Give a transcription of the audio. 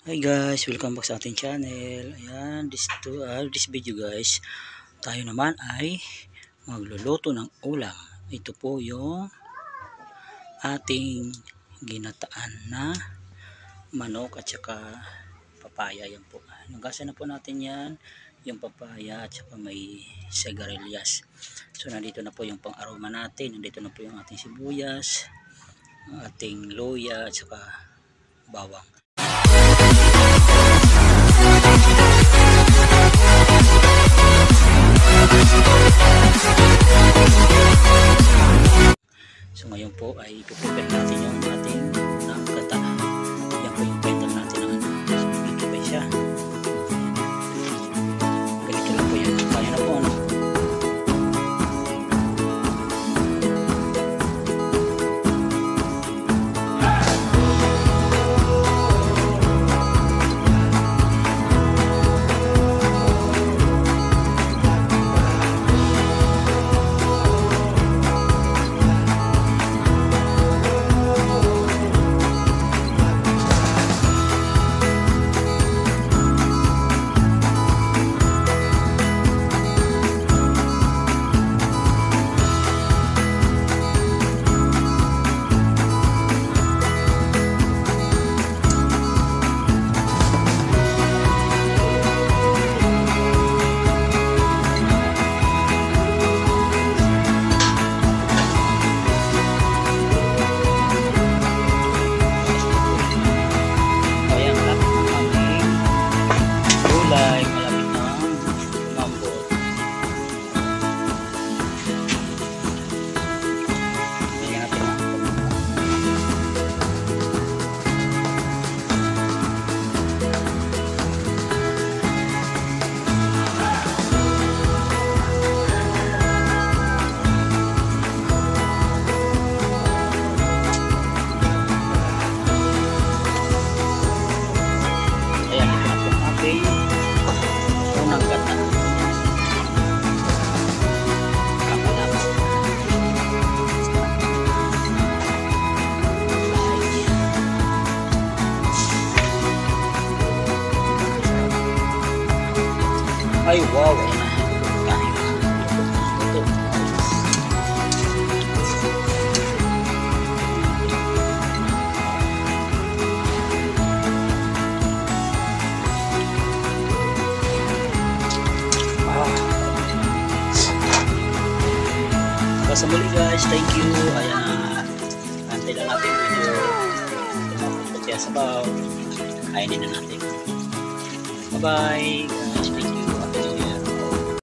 Hi guys, welcome back sa ating channel. Ayan, this video guys, tayo naman ay magluluto ng ulam. Ito po yung ating ginataan na manok at saka papaya. Yan po. Nugasan na po natin yan, yung papaya at saka may sigarilyas. So nandito na po yung pang aroma natin, nandito na po yung ating sibuyas, ating luya at saka bawang. So ngayon po ay i-prepare natin yung ating gata. Yan po yung blender natin ng so dito pa siya. Ganito lang po yan. Kaya na po ano. Ay wow, ayan na. Sa muli guys, thank you. Ayan na. Antay lang natin video. Tapos sa sabaw. Kainin na natin. Bye bye guys.